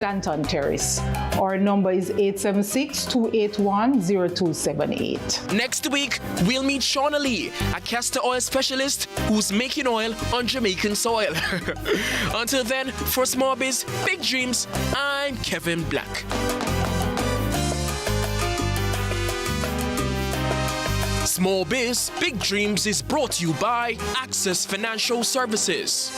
Danton Terrace. Our number is 876-281-0278. Next week, we'll meet Shauna Lee, a castor oil specialist who's making oil on Jamaican soil. Until then, for Small Biz, Big Dreams, I'm Kevin Black. Small Biz, Big Dreams is brought to you by Access Financial Services.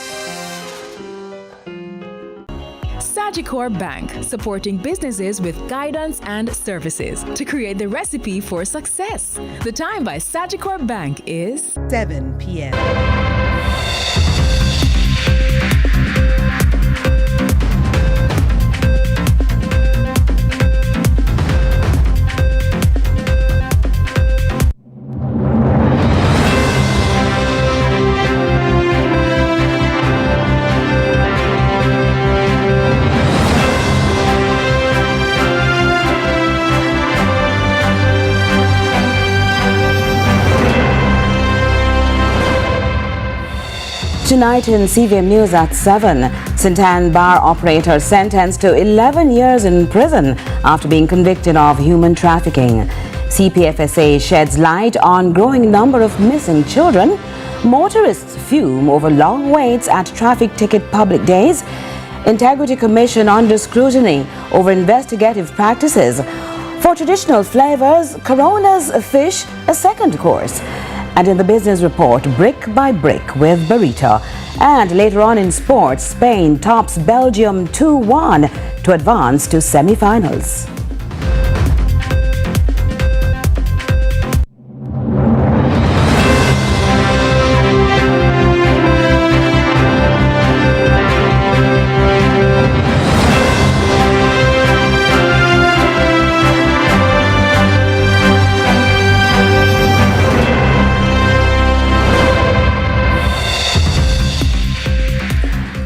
Sagicor Bank, supporting businesses with guidance and services to create the recipe for success. The time by Sagicor Bank is 7 p.m. Tonight in CVM News at 7, St. Anne bar operator sentenced to 11 years in prison after being convicted of human trafficking. CPFSA sheds light on growing number of missing children. Motorists fume over long waits at traffic ticket public days. Integrity Commission under scrutiny over investigative practices. For traditional flavors, Corona's fish, a second course. And in the business report, brick by brick with Barita. And later on in sports, Spain tops Belgium 2-1 to advance to semi-finals.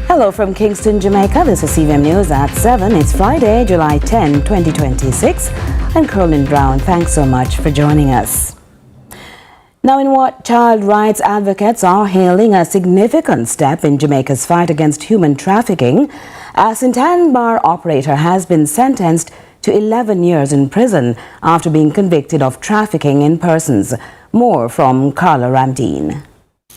Hello from Kingston, Jamaica. This is CVM News at 7. It's Friday, July 10, 2026. I'm Carolyn Brown. Thanks so much for joining us. Now, in what child rights advocates are hailing a significant step in Jamaica's fight against human trafficking, a St. Anne bar operator has been sentenced to 11 years in prison after being convicted of trafficking in persons. More from Carla Ramdeen.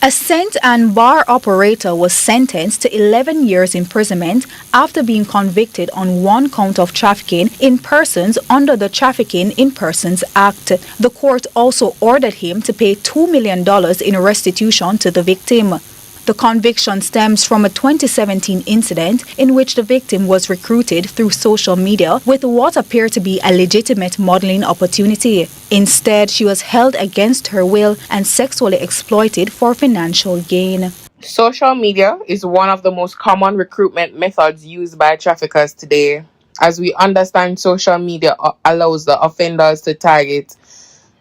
A St. Anne bar operator was sentenced to 11 years imprisonment after being convicted on one count of trafficking in persons under the Trafficking in Persons Act. The court also ordered him to pay $2 million in restitution to the victim. The conviction stems from a 2017 incident in which the victim was recruited through social media with what appeared to be a legitimate modeling opportunity. Instead, she was held against her will and sexually exploited for financial gain. Social media is one of the most common recruitment methods used by traffickers today. As we understand, social media allows the offenders to target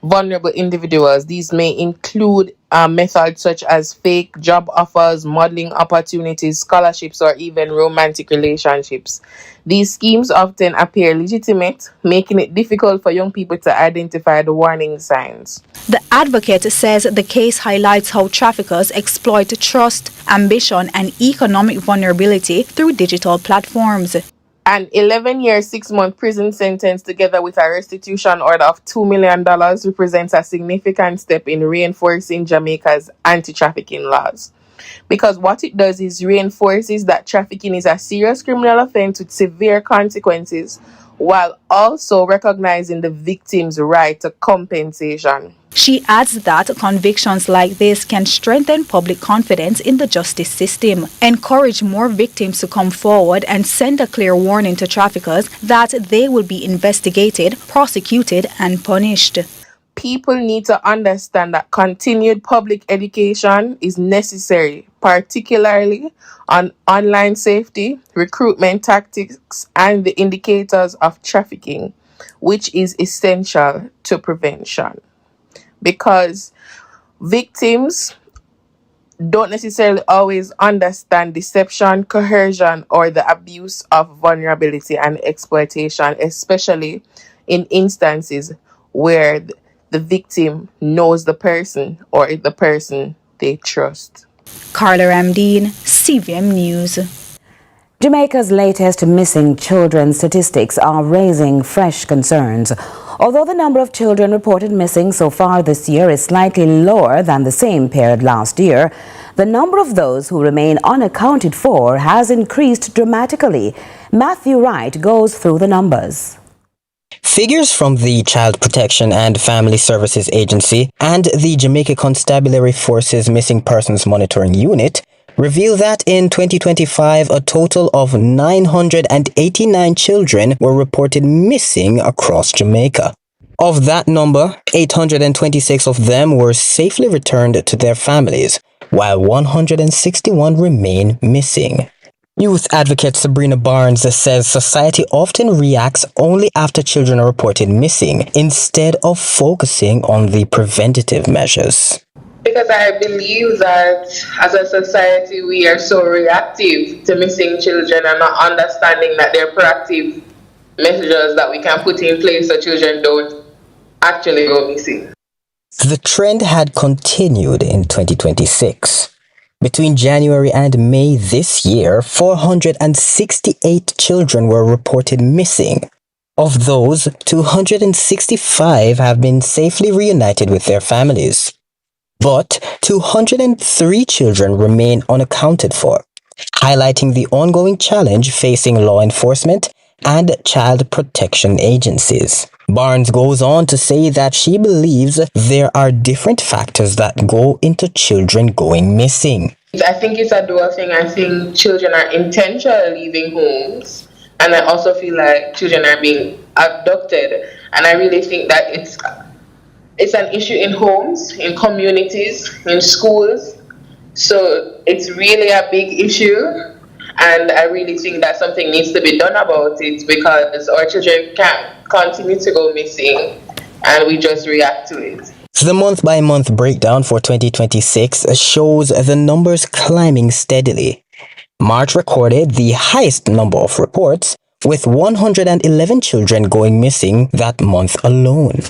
vulnerable individuals. These may include methods such as fake job offers, modeling opportunities, scholarships, or even romantic relationships. These schemes often appear legitimate, making it difficult for young people to identify the warning signs. The advocate says the case highlights how traffickers exploit trust, ambition, and economic vulnerability through digital platforms. An 11-year, 6-month prison sentence together with a restitution order of $2 million represents a significant step in reinforcing Jamaica's anti-trafficking laws. Because what it does is reinforces that trafficking is a serious criminal offense with severe consequences, while also recognizing the victim's right to compensation. She adds that convictions like this can strengthen public confidence in the justice system, encourage more victims to come forward, and send a clear warning to traffickers that they will be investigated, prosecuted, and punished. People need to understand that continued public education is necessary, particularly on online safety, recruitment tactics, and the indicators of trafficking, which is essential to prevention. Because victims don't necessarily always understand deception, coercion, or the abuse of vulnerability and exploitation, especially in instances where the victim knows the person or the person they trust. Carla Ramdeen, CVM News. Jamaica's latest missing children statistics are raising fresh concerns. Although the number of children reported missing so far this year is slightly lower than the same period last year, the number of those who remain unaccounted for has increased dramatically. Matthew Wright goes through the numbers. Figures from the Child Protection and Family Services Agency and the Jamaica Constabulary Force's Missing Persons Monitoring Unit reveal that in 2025, a total of 989 children were reported missing across Jamaica. Of that number, 826 of them were safely returned to their families, while 161 remain missing. Youth advocate Sabrina Barnes says society often reacts only after children are reported missing, instead of focusing on the preventative measures. Because I believe that as a society we are so reactive to missing children and not understanding that there are proactive measures that we can put in place so children don't actually go missing. The trend had continued in 2026. Between January and May this year, 468 children were reported missing. Of those, 265 have been safely reunited with their families. But 203 children remain unaccounted for, highlighting the ongoing challenge facing law enforcement and child protection agencies. Barnes goes on to say that she believes there are different factors that go into children going missing. I think it's a dual thing. I think children are intentionally leaving homes, and I also feel like children are being abducted. And I really think that it's an issue in homes, in communities, in schools. So it's really a big issue. And I really think that something needs to be done about it, because our children can't continue to go missing and we just react to it. The month-by-month breakdown for 2026 shows the numbers climbing steadily. March recorded the highest number of reports, with 111 children going missing that month alone.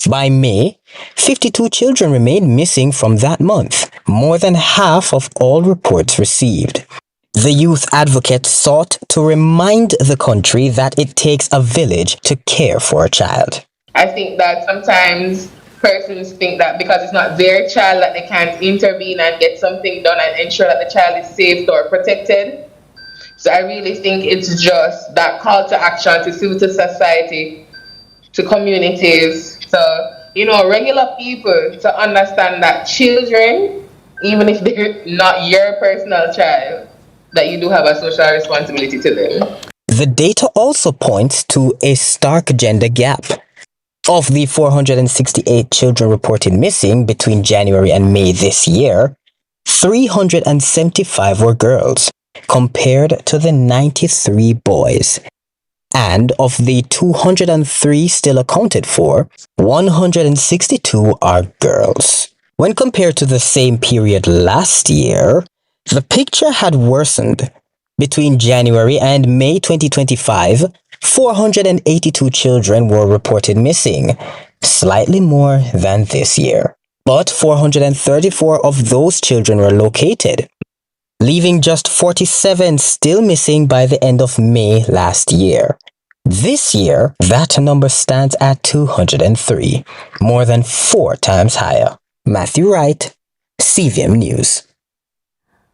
By May, 52 children remained missing from that month, more than half of all reports received. The youth advocate sought to remind the country that it takes a village to care for a child. I think that sometimes persons think that because it's not their child that they can't intervene and get something done and ensure that the child is safe or protected. So I really think it's just that call to action to civil society, to communities, to regular people to understand that children, even if they're not your personal child, that you do have a social responsibility to them. The data also points to a stark gender gap. Of the 468 children reported missing between January and May this year, 375 were girls, compared to the 93 boys. And of the 203 still accounted for, 162 are girls. When compared to the same period last year, the picture had worsened. Between January and May 2025, 482 children were reported missing, slightly more than this year. But 434 of those children were located, leaving just 47 still missing by the end of May last year. This year, that number stands at 203, more than 4 times higher. Matthew Wright, CVM News.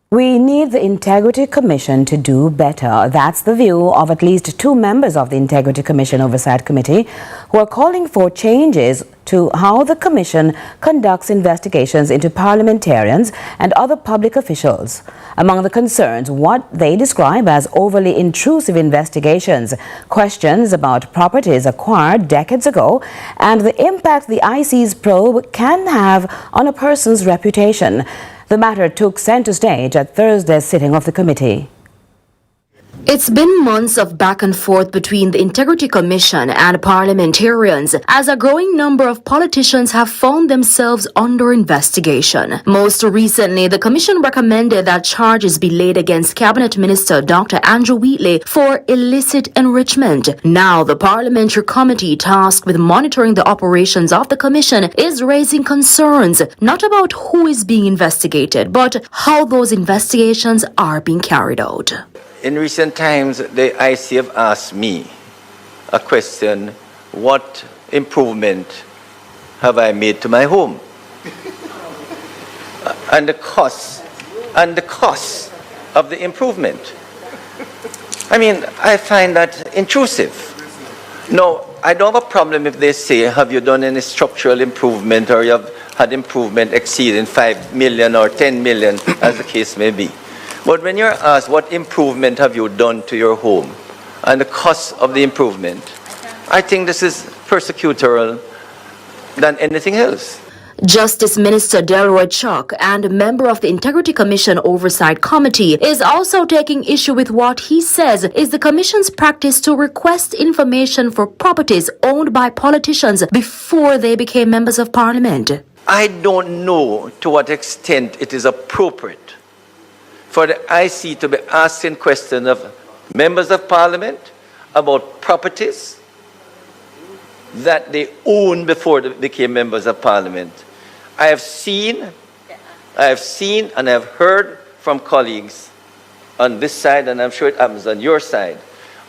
We need the Integrity Commission to do better. That's the view of at least 2 members of the Integrity Commission Oversight Committee who are calling for changes to how the Commission conducts investigations into parliamentarians and other public officials. Among the concerns, what they describe as overly intrusive investigations, questions about properties acquired decades ago, and the impact the IC's probe can have on a person's reputation. The matter took center stage at Thursday's sitting of the committee. It's been months of back and forth between the Integrity Commission and parliamentarians as a growing number of politicians have found themselves under investigation. Most recently, the Commission recommended that charges be laid against Cabinet Minister Dr. Andrew Wheatley for illicit enrichment. Now, the Parliamentary Committee tasked with monitoring the operations of the Commission is raising concerns not about who is being investigated, but how those investigations are being carried out. in recent times, the IC have asked me a question, what improvement have I made to my home? And the cost of the improvement. I mean, I find that intrusive. No, I don't have a problem if they say, have you done any structural improvement, or you have had improvement exceeding 5 million or 10 million, as the case may be. But when you're asked, what improvement have you done to your home, and the cost of the improvement, I think this is persecutorial than anything else. Justice Minister Delroy Chuck and a member of the Integrity Commission Oversight Committee is also taking issue with what he says is the Commission's practice to request information for properties owned by politicians before they became members of Parliament. I don't know to what extent it is appropriate for the IC to be asking questions of members of Parliament about properties that they owned before they became members of Parliament. I have seen and I have heard from colleagues on this side, and I'm sure it happens on your side,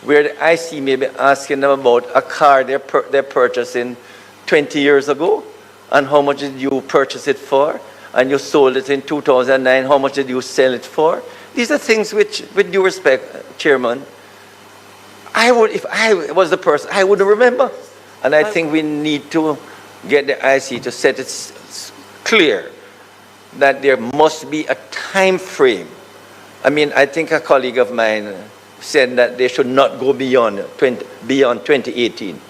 where the IC may be asking them about a car they're purchasing 20 years ago, and how much did you purchase it for, and you sold it in 2009, how much did you sell it for? These are things which, with due respect, Chairman, if I was the person, I wouldn't remember. And I think we need to get the IC to set it clear that there must be a time frame. I mean, I think a colleague of mine said that they should not go beyond 2018.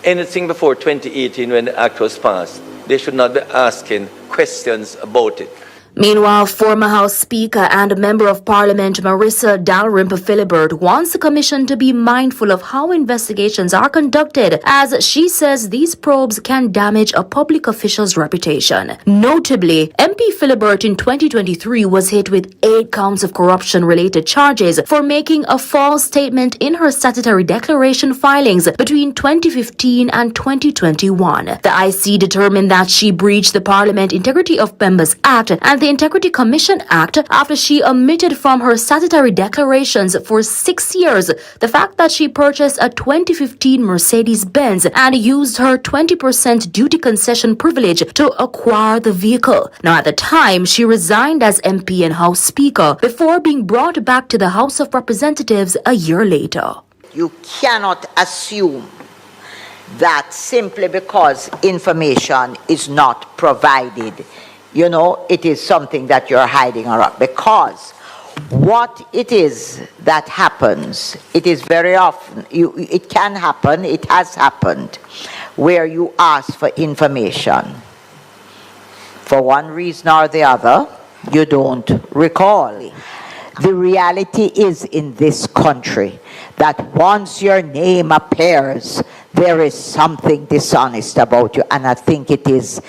Anything before 2018, when the act was passed, they should not be asking questions about it. Meanwhile, former House Speaker and Member of Parliament Marissa Dalrymple-Philibert wants the Commission to be mindful of how investigations are conducted, as she says these probes can damage a public official's reputation. Notably, MP Philibert in 2023 was hit with 8 counts of corruption-related charges for making a false statement in her statutory declaration filings between 2015 and 2021. The IC determined that she breached the Parliament Integrity of Members Act and the Integrity Commission Act after she omitted from her statutory declarations for 6 years the fact that she purchased a 2015 Mercedes-Benz and used her 20% duty concession privilege to acquire the vehicle. Now, at the time, she resigned as MP and House Speaker before being brought back to the House of Representatives a year later. You cannot assume that simply because information is not provided, you know, it is something that you're hiding around. Because what it is that happens, it is very often, it can happen, it has happened, where you ask for information. For one reason or the other, you don't recall. The reality is in this country that once your name appears, there is something dishonest about you, and I think it is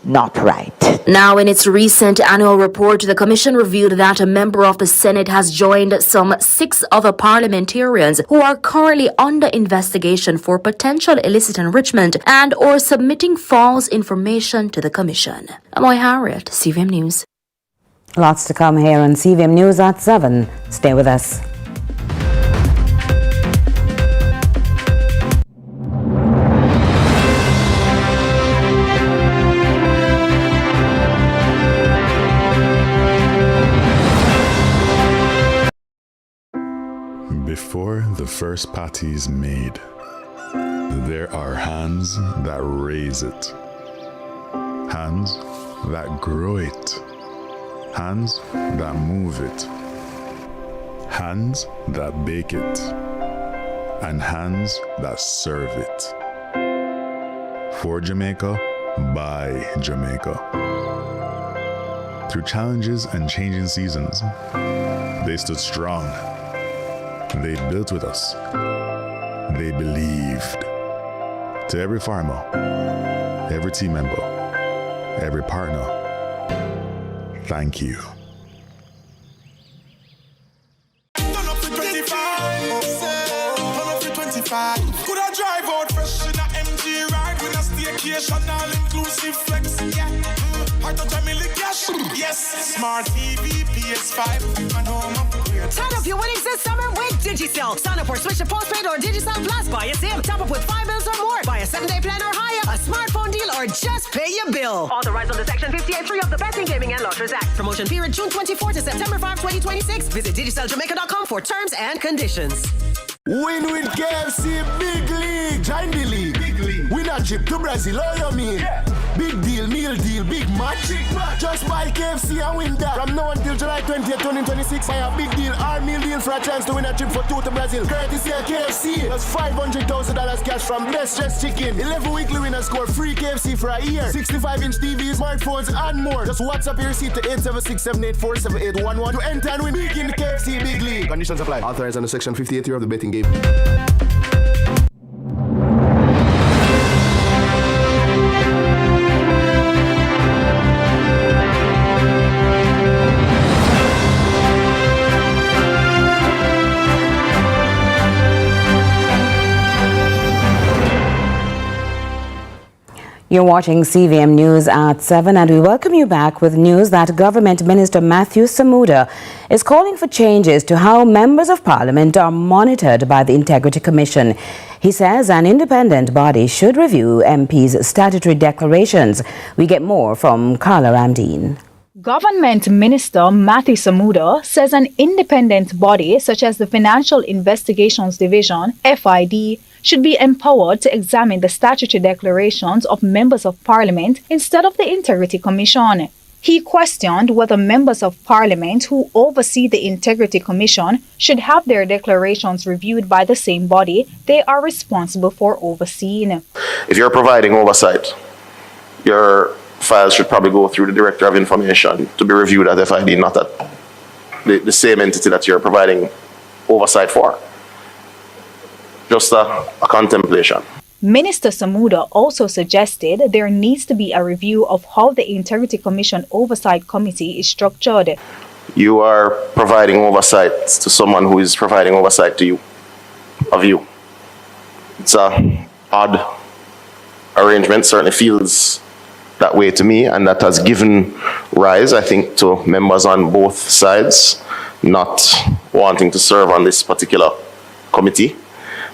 not right. Now, in its recent annual report, the Commission revealed that a member of the Senate has joined some 6 other parliamentarians who are currently under investigation for potential illicit enrichment and or submitting false information to the Commission. Amoy Harriet, CVM News. Lots to come here on CVM News at 7. Stay with us. Before the first patty is made, there are hands that raise it, hands that grow it, hands that move it, hands that bake it, and hands that serve it. For Jamaica, by Jamaica. Through challenges and changing seasons, they stood strong. They built with us. They believed. To every farmer, every team member, every partner, thank you. Could I drive out fresh in a MG ride with a staycation all inclusive flex? Yeah. I Yes, smart TV, PS5, and home upgrade. Turn up your winnings this summer with Digicel. Sign up or switch to postpaid or Digicel Plus. Buy a SIM. Top up with 5 bills or more. Buy a 7-day plan or higher. A smartphone deal or just pay your bill. Authorized under Section 58.3 of the Betting, Gaming and Lotteries Act. Promotion period June 24 to September 5, 2026. Visit DigicelJamaica.com for terms and conditions. Win-win KFC, big league. Join the league. Big league. Win a trip to Brazil, all you mean? Yeah. Big deal, meal deal, big match. Just buy KFC and win that. From now until July 20th, 2026, buy a big deal or meal deal for a chance to win a trip for 2 to Brazil. Courtesy of KFC. That's $500,000 cash from Best Dressed Chicken. 11 weekly winners score free KFC for a year. 65-inch TVs, smartphones, and more. Just WhatsApp your receipt to 876-784-7811 to enter and win big in the KFC Big League. Conditions apply. Authorized under Section 58 of the Betting Game. You're watching CVM News at 7, and we welcome you back with news that Government Minister Matthew Samuda is calling for changes to how members of Parliament are monitored by the Integrity Commission. He says an independent body should review MPs' statutory declarations. We get more from Carla Ramdeen. Government Minister Matthew Samuda says an independent body such as the Financial Investigations Division, FID, should be empowered to examine the statutory declarations of members of Parliament instead of the Integrity Commission. He questioned whether members of Parliament who oversee the Integrity Commission should have their declarations reviewed by the same body they are responsible for overseeing. If you're providing oversight, your files should probably go through the Director of Information to be reviewed at FID, not at the same entity that you're providing oversight for. Just a contemplation. Minister Samuda also suggested there needs to be a review of how the Integrity Commission Oversight Committee is structured. You are providing oversight to someone who is providing oversight to you, of you. It's an odd arrangement, certainly feels that way to me, and that has given rise, I think, to members on both sides not wanting to serve on this particular committee.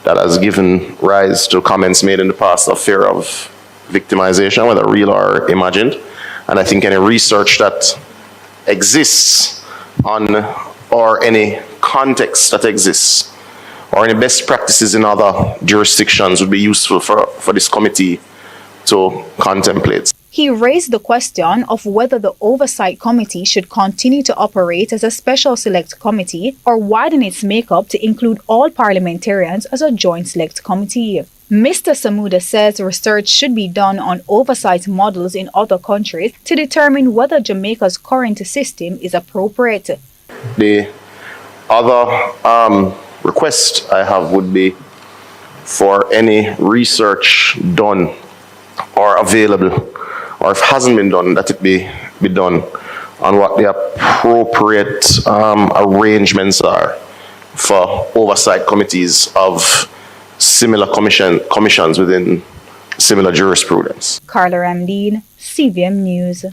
That has given rise to comments made in the past of fear of victimization, whether real or imagined. And I think any research that exists on, or any context that exists, or any best practices in other jurisdictions would be useful for this committee to contemplate. He raised the question of whether the Oversight Committee should continue to operate as a special select committee or widen its makeup to include all parliamentarians as a joint select committee. Mr. Samuda says research should be done on oversight models in other countries to determine whether Jamaica's current system is appropriate. The other request I have would be for any research done or available, or if it hasn't been done, that it be done on what the appropriate arrangements are for oversight committees of similar commissions within similar jurisprudence. Carla Ramdeen, CVM News.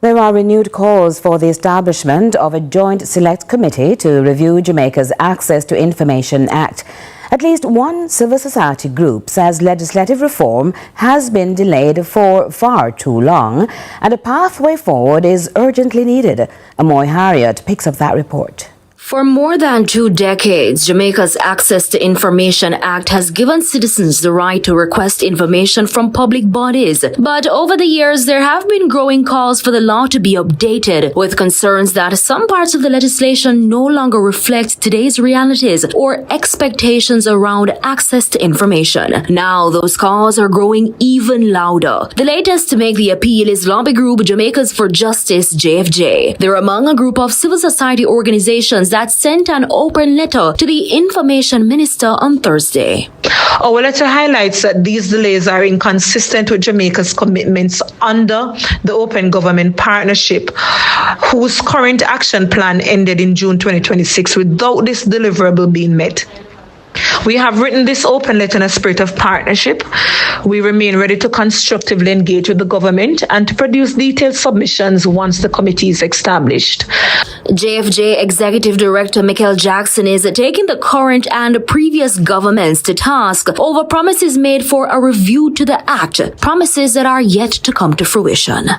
There are renewed calls for the establishment of a joint select committee to review Jamaica's Access to Information Act. At least one civil society group says legislative reform has been delayed for far too long and a pathway forward is urgently needed. Amoy Harriet picks up that report. For more than 2 decades, Jamaica's Access to Information Act has given citizens the right to request information from public bodies. But over the years, there have been growing calls for the law to be updated, with concerns that some parts of the legislation no longer reflect today's realities or expectations around access to information. Now, those calls are growing even louder. The latest to make the appeal is lobby group Jamaicans for Justice, JFJ. They're among a group of civil society organizations that sent an open letter to the Information Minister on Thursday. Our letter highlights that these delays are inconsistent with Jamaica's commitments under the Open Government Partnership, whose current action plan ended in June 2026 without this deliverable being met. We have written this open letter in a spirit of partnership We remain ready to constructively engage with the government and to produce detailed submissions once the committee is established. JFJ Executive Director Michael Jackson is taking the current and previous governments to task over promises made for a review to the Act, promises that are yet to come to fruition.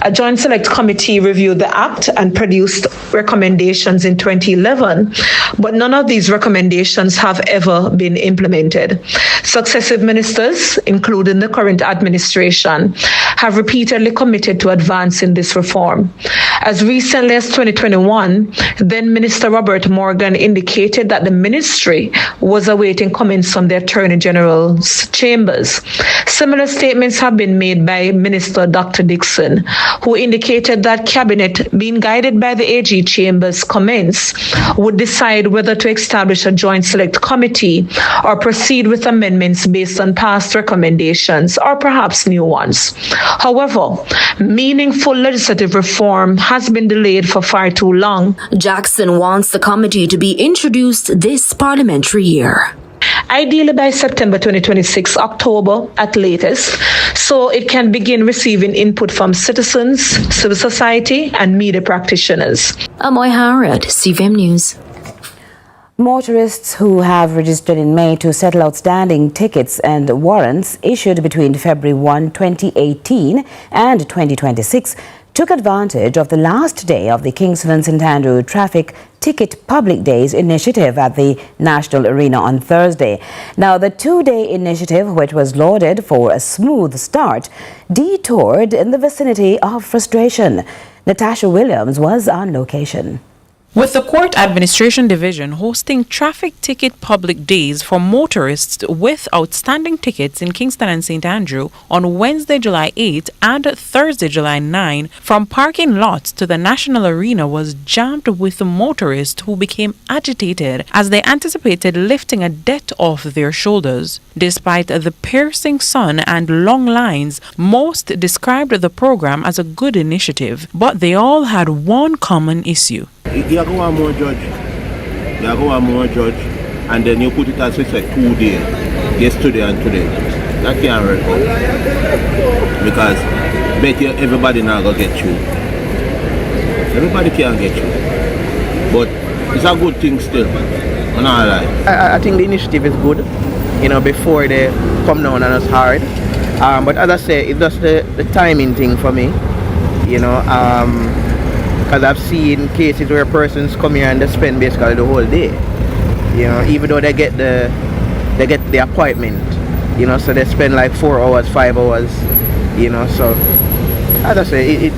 A Joint Select Committee reviewed the Act and produced recommendations in 2011, but none of these recommendations have ever been implemented. Successive ministers, including the current administration, have repeatedly committed to advancing this reform. As recently as 2021, then Minister Robert Morgan indicated that the ministry was awaiting comments from the Attorney General's chambers. Similar statements have been made by Minister Dr. Dixon, who indicated that Cabinet, being guided by the AG Chambers' comments, would decide whether to establish a Joint Select Committee or proceed with amendments based on past recommendations or perhaps new ones. However, meaningful legislative reform has been delayed for far too long. Jackson wants the committee to be introduced this parliamentary year. Ideally by September 2026, October at latest, so it can begin receiving input from citizens, civil society, and media practitioners. Amoy Harrod, CVM News. Motorists who have registered in May to settle outstanding tickets and warrants issued between February 1, 2018 and 2026 took advantage of the last day of the Kingston and St Andrew Traffic Ticket Public Days initiative at the National Arena on Thursday. Now, the two-day initiative, which was lauded for a smooth start, detoured in the vicinity of frustration. Natasha Williams was on location. With the Court Administration Division hosting traffic ticket public days for motorists with outstanding tickets in Kingston and St Andrew on Wednesday, July 8 and Thursday, July 9, from parking lots to the National Arena was jammed with motorists who became agitated as they anticipated lifting a debt off their shoulders. Despite the piercing sun and long lines, most described the program as a good initiative, but they all had one common issue. You go one more judge. You go one more judge, and then you put it as it's a 2 day, yesterday and today. That can't work out. Because bet you everybody now go get you. Everybody can't get you. But it's a good thing still. I'm not lie. I think the initiative is good, you know, before they come down on us hard. But as I say, it's just the timing thing for me, you know. Because I've seen cases where persons come here and they spend basically the whole day, you know, even though they get the appointment, you know, so they spend like 4 hours, 5 hours, you know. So as I say,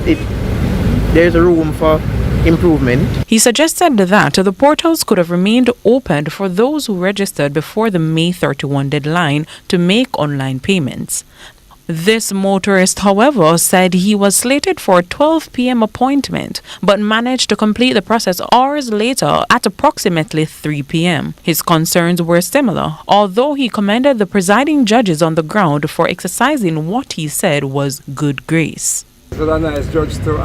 there's a room for improvement. He suggested that the portals could have remained open for those who registered before the May 31 deadline to make online payments. This motorist, however, said he was slated for a 12 p.m. appointment, but managed to complete the process hours later at approximately 3 p.m. His concerns were similar, although he commended the presiding judges on the ground for exercising what he said was good grace. It was a nice judge to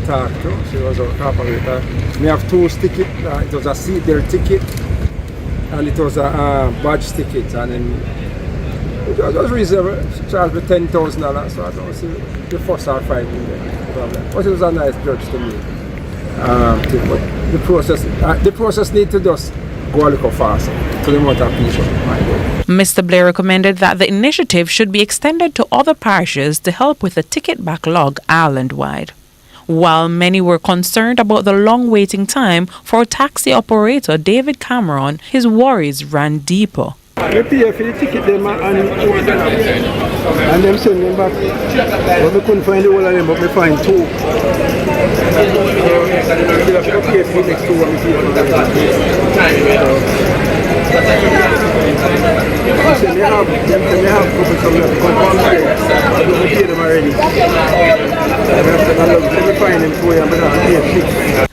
talk to. She was our operator. We have 2 tickets. It was a seat there ticket, and it was a badge ticket, and then it was reasonable. She charged me $10,000, so I don't see the first or 5 problem. But it was a nice judge to me. But the process needs to just go a little faster to the amount of people. Mr. Blair recommended that the initiative should be extended to other parishes to help with the ticket backlog island-wide. While many were concerned about the long waiting time for taxi operator David Cameron, his worries ran deeper. We pay for the ticket them and them send them back. But we couldn't find the whole of them, but we find 2. We have to pay for the next 2 and we pay for them.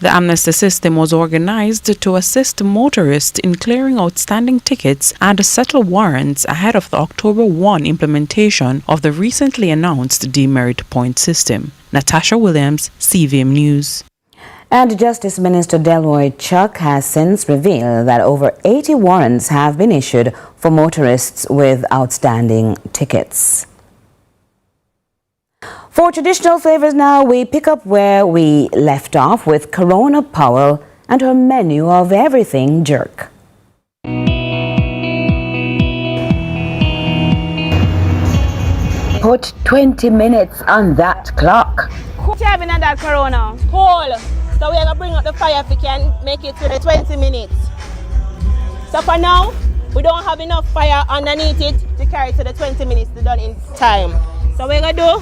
The amnesty system was organized to assist motorists in clearing outstanding tickets and settle warrants ahead of the October 1 implementation of the recently announced demerit point system. Natasha Williams, CVM News. And Justice Minister Delroy Chuck has since revealed that over 80 warrants have been issued for motorists with outstanding tickets. For traditional flavors now, we pick up where we left off with Corona Powell and her menu of everything jerk. Put 20 minutes on that clock. What's having on that Corona? Cold. So we're going to bring up the fire if we can make it to the 20 minutes. So for now, we don't have enough fire underneath it to carry to the 20 minutes to done in time. So we're going to do,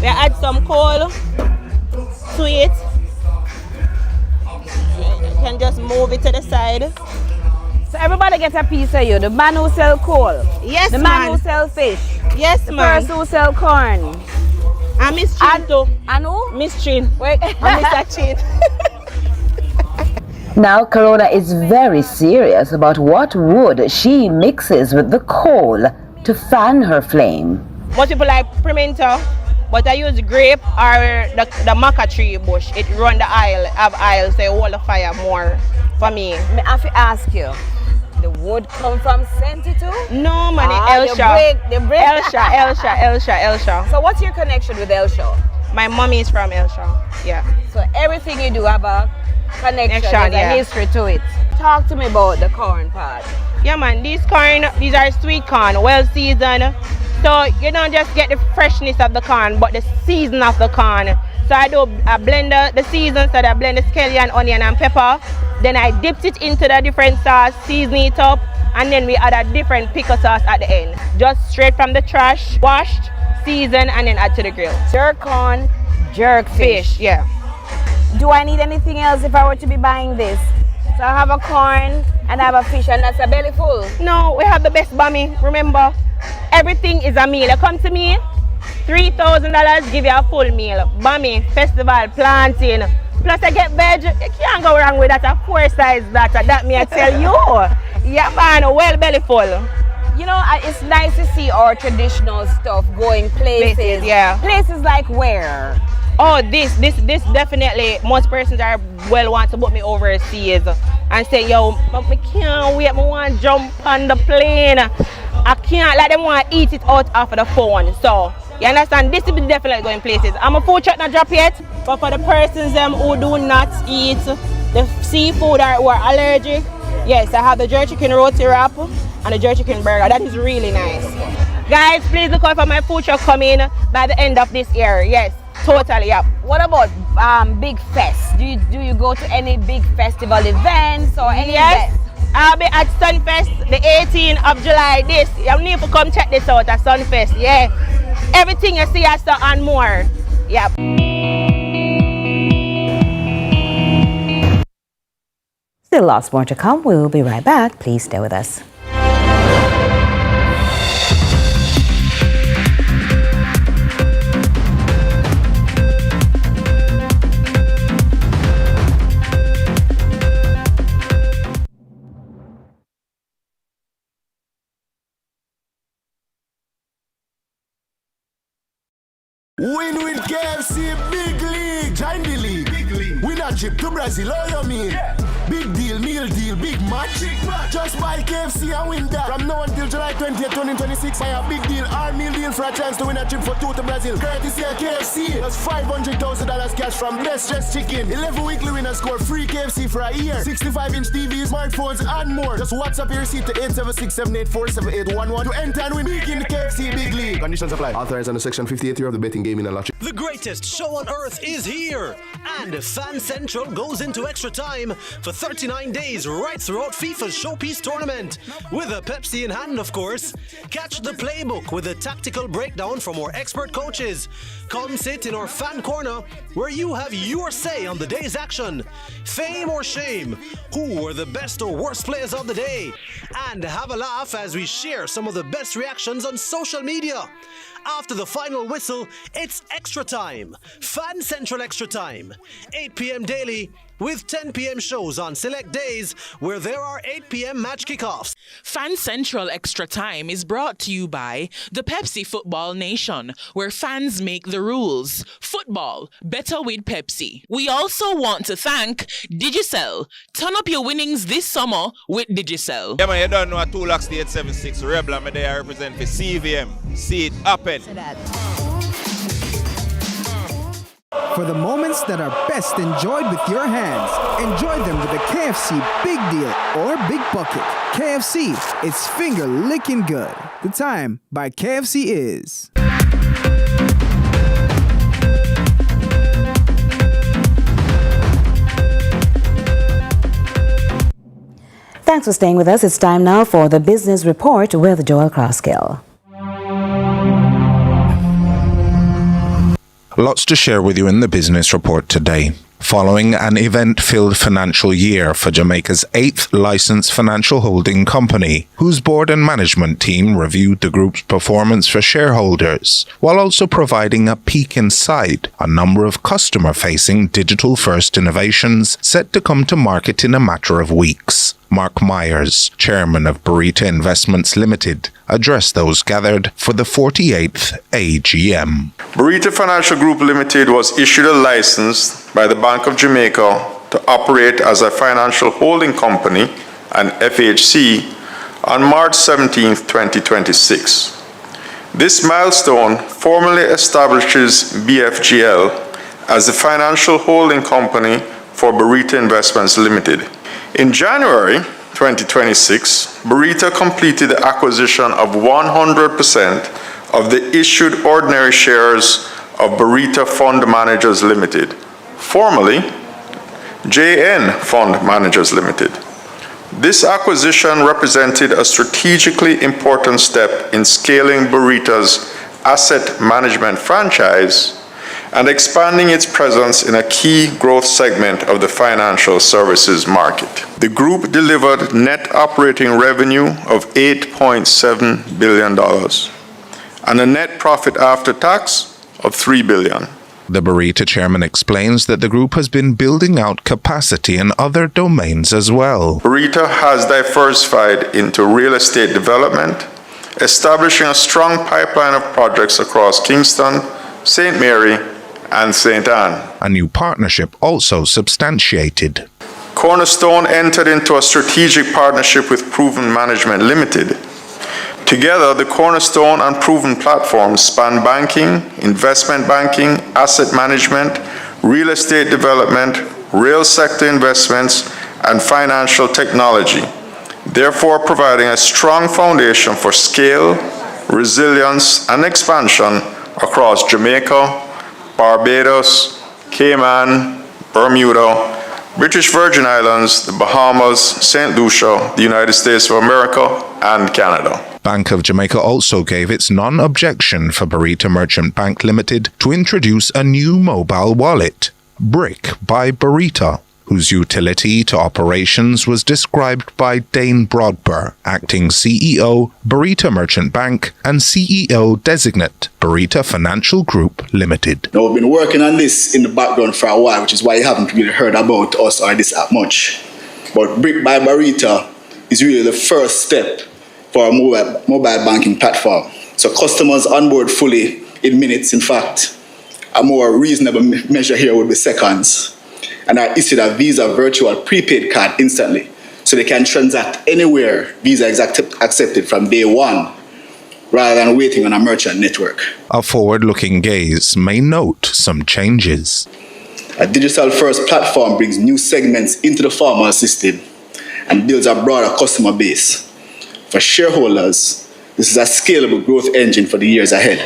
we add some coal to it. You can just move it to the side. So everybody gets a piece of you. The man who sell coal. Yes, the man who sell fish. Yes, the man. The person who sell corn. And Miss Chin too. And who? Miss Chin. Wait. And Mr. Chin. Now Corona is very serious about what wood she mixes with the coal to fan her flame. Most people like pimento, but I use grape or the maca tree bush. It run the aisle, have aisle, so it hold the fire more for me. I have to ask you, the wood come from Senti too? No, man, Elsha. You break. Elsha. So what's your connection with Elsha? My mommy is from Elsha, yeah. So everything you do have a connection, there's a history to it. Talk to me about the corn part. Yeah, man, these are sweet corn, well seasoned. So you don't just get the freshness of the corn, but the season of the corn. So I blend the season, so I blend the scallion, onion and pepper. Then I dipped it into the different sauce, season it up, and then we add a different pickle sauce at the end. Just straight from the trash, washed, seasoned, and then add to the grill. Jerk corn, jerk fish. Yeah. Do I need anything else if I were to be buying this? So I have a corn and I have a fish, and that's a belly full. No, we have the best bami. Remember, everything is a meal. You come to me, $3,000 give you a full meal. Bami, festival, planting. Plus I get veg. You can't go wrong with that. A 4 size that me I tell you. Yeah, man, well belly full. You know, it's nice to see our traditional stuff going places. Yeah. Places like where? Oh, this definitely, most persons are want to book me overseas and say, yo, I can't wait, I want to jump on the plane. I can't, like them want to eat it out of the phone. So, you understand, this will be definitely going places. I'm a food truck not drop yet, but for the persons who do not eat the seafood or who are allergic, yes, I have the jerk chicken roti wrap and the jerk chicken burger. That is really nice. Guys, please look out for my food truck coming by the end of this year. Yes. Totally, yeah. What about big fest? Do you go to any big festival events or any events? I'll be at Sunfest the 18th of July. You need to come check this out at Sunfest. Yeah, everything you see us and more. Yeah. Still lots more to come. We will be right back. Please stay with us. Win with KFC, big league, join the league. Win a trip to Brazil, all you mean. Big deal, meal deal, big match. Just buy KFC and win that. From now until July 20th, 2026, buy a big deal or meal deal for a chance to win a trip for 2 to Brazil. Courtesy of KFC, that's $500,000 cash from Best Dressed Chicken. 11 weekly winners score free KFC for a year. 65-inch TVs, smartphones, and more. Just WhatsApp your receipt to 876-784-7811 to enter and win big in the KFC Big League. Conditions apply. Authorized under Section 58 of the Betting Gaming and Lottery. The greatest show on earth is here, and Fan Central goes into extra time for 39 days right throughout FIFA's Showpiece tournament. With a Pepsi in hand, of course. Catch the playbook with a tactical breakdown from our expert coaches. Come sit in our fan corner where you have your say on the day's action. Fame or shame? Who were the best or worst players of the day? And have a laugh as we share some of the best reactions on social media. After the final whistle, it's extra time. Fan Central Extra Time. 8 p.m. daily, with 10 p.m. shows on select days where there are 8 p.m. match kickoffs. Fan Central Extra Time is brought to you by the Pepsi Football Nation, where fans make the rules. Football, better with Pepsi. We also want to thank Digicel. Turn up your winnings this summer with Digicel. Yeah, man, you don't know a 2 Locks 876 Rebel, and I represent for CVM. See it happen. For the moments that are best enjoyed with your hands, enjoy them with a KFC Big Deal or Big Bucket. KFC, it's finger licking good. The Time by KFC is... Thanks for staying with us. It's time now for the Business Report with Joel Crosskill. Lots to share with you in the Business Report today. Following an event-filled financial year for Jamaica's 8th licensed financial holding company, whose board and management team reviewed the group's performance for shareholders, while also providing a peek inside a number of customer-facing digital-first innovations set to come to market in a matter of weeks. Mark Myers, chairman of Barita Investments Limited, addressed those gathered for the 48th AGM. Barita Financial Group Limited was issued a license by the Bank of Jamaica to operate as a financial holding company, an FHC, on March 17, 2026. This milestone formally establishes BFGL as the financial holding company for Barita Investments Limited. In January 2026, Barita completed the acquisition of 100% of the issued ordinary shares of Barita Fund Managers Limited, formerly JN Fund Managers Limited. This acquisition represented a strategically important step in scaling Barita's asset management franchise and expanding its presence in a key growth segment of the financial services market. The group delivered net operating revenue of $8.7 billion and a net profit after tax of $3 billion. The Barita chairman explains that the group has been building out capacity in other domains as well. Barita has diversified into real estate development, establishing a strong pipeline of projects across Kingston, St. Mary, and St. Anne. A new partnership also substantiated. Cornerstone entered into a strategic partnership with Proven Management Limited. Together, the Cornerstone and Proven platforms span banking, investment banking, asset management, real estate development, real sector investments, and financial technology, therefore providing a strong foundation for scale, resilience, and expansion across Jamaica, Barbados, Cayman, Bermuda, British Virgin Islands, the Bahamas, St. Lucia, the United States of America, and Canada. Bank of Jamaica also gave its non-objection for Barita Merchant Bank Limited to introduce a new mobile wallet, Brick by Barita, whose utility to operations was described by Dane Broadber, acting CEO, Barita Merchant Bank, and CEO designate, Barita Financial Group Limited. Now, we've been working on this in the background for a while, which is why you haven't really heard about us or this app much. But Brick by Barita is really the first step for our mobile banking platform. So customers onboard fully in minutes. In fact, a more reasonable measure here would be seconds, and are issued a Visa virtual prepaid card instantly, so they can transact anywhere Visa is accepted from day one, rather than waiting on a merchant network. A forward-looking gaze may note some changes. A digital-first platform brings new segments into the formal system and builds a broader customer base. For shareholders, this is a scalable growth engine for the years ahead,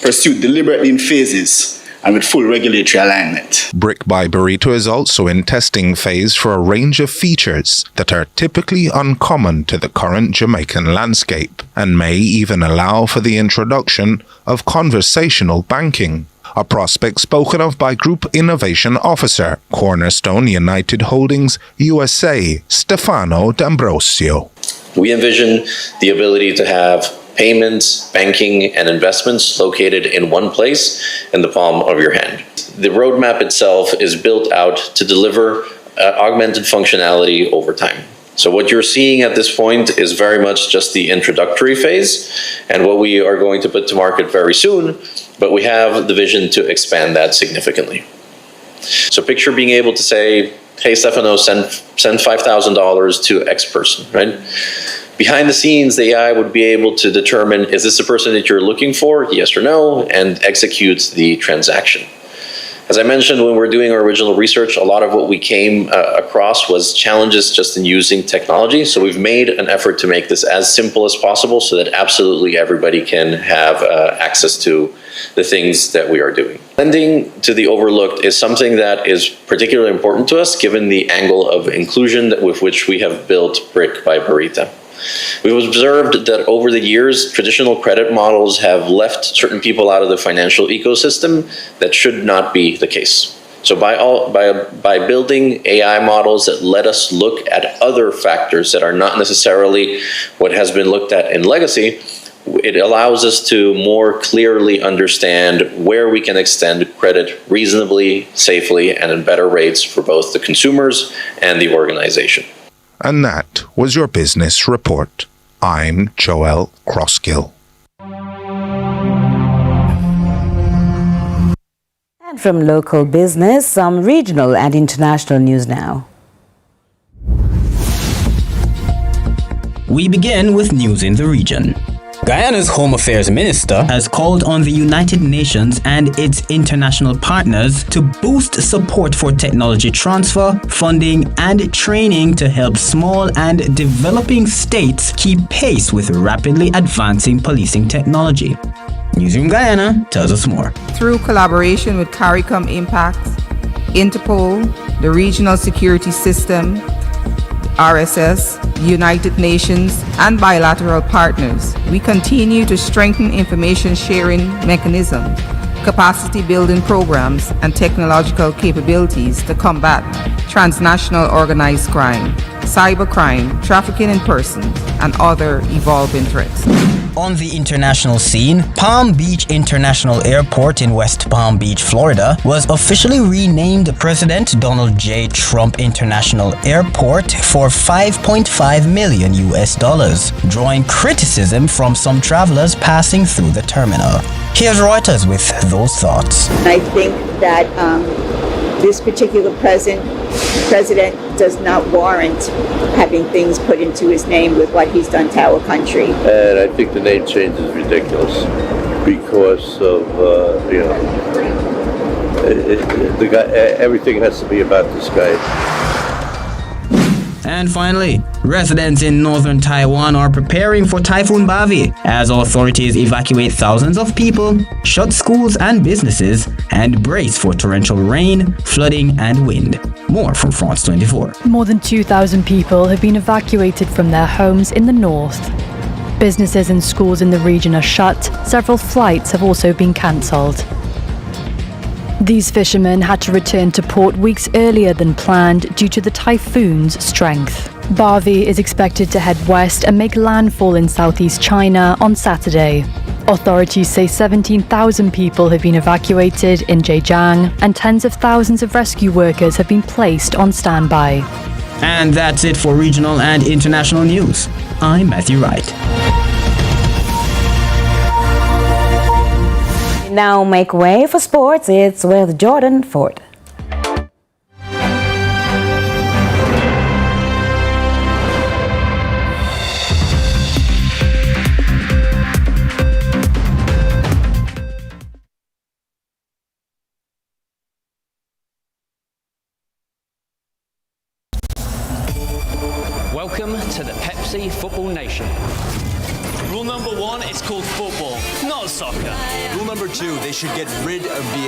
pursued deliberately in phases and with full regulatory alignment. Brick by Barita is also in testing phase for a range of features that are typically uncommon to the current Jamaican landscape and may even allow for the introduction of conversational banking, a prospect spoken of by Group Innovation Officer, Cornerstone United Holdings USA, Stefano D'Ambrosio. We envision the ability to have payments, banking, and investments located in one place in the palm of your hand. The roadmap itself is built out to deliver augmented functionality over time. So what you're seeing at this point is very much just the introductory phase and what we are going to put to market very soon, but we have the vision to expand that significantly. So picture being able to say, hey, Stefano, send $5,000 to X person, right? Behind the scenes, the AI would be able to determine, is this the person that you're looking for, yes or no, and execute the transaction. As I mentioned, when we're doing our original research, a lot of what we came across was challenges just in using technology. So we've made an effort to make this as simple as possible so that absolutely everybody can have access to the things that we are doing. Lending to the overlooked is something that is particularly important to us given the angle of inclusion with which we have built Brick by Barita. We've observed that over the years, traditional credit models have left certain people out of the financial ecosystem. That should not be the case. So by building AI models that let us look at other factors that are not necessarily what has been looked at in legacy, it allows us to more clearly understand where we can extend credit reasonably, safely, and at better rates for both the consumers and the organization. And that was your business report. I'm Joel Crosskill. And from local business, some regional and international news now. We begin with news in the region. Guyana's Home Affairs Minister has called on the United Nations and its international partners to boost support for technology transfer, funding, and training to help small and developing states keep pace with rapidly advancing policing technology. Newsroom Guyana tells us more. Through collaboration with CARICOM Impact, Interpol, the Regional Security System, RSS, United Nations, and bilateral partners, we continue to strengthen information sharing mechanisms, capacity building programs, and technological capabilities to combat transnational organized crime, cybercrime, trafficking in persons, and other evolving threats. On the international scene, Palm Beach International Airport in West Palm Beach, Florida, was officially renamed President Donald J. Trump International Airport for $5.5 million, drawing criticism from some travelers passing through the terminal. Here's Reuters with those thoughts. I think that this particular president does not warrant having things put into his name with what he's done to our country. And I think the name change is ridiculous because of, the guy, everything has to be about this guy. And finally, residents in northern Taiwan are preparing for Typhoon Bavi as authorities evacuate thousands of people, shut schools and businesses, and brace for torrential rain, flooding, and wind. More from France 24. More than 2,000 people have been evacuated from their homes in the north. Businesses and schools in the region are shut. Several flights have also been cancelled. These fishermen had to return to port weeks earlier than planned due to the typhoon's strength. Bavi is expected to head west and make landfall in southeast China on Saturday. Authorities say 17,000 people have been evacuated in Zhejiang and tens of thousands of rescue workers have been placed on standby. And that's it for regional and international news. I'm Matthew Wright. Now make way for sports. It's with Jordan Ford. Welcome to the Pepsi Football Nation. Rule number 1, it's called football, not soccer. Rule number 2, they should get rid of the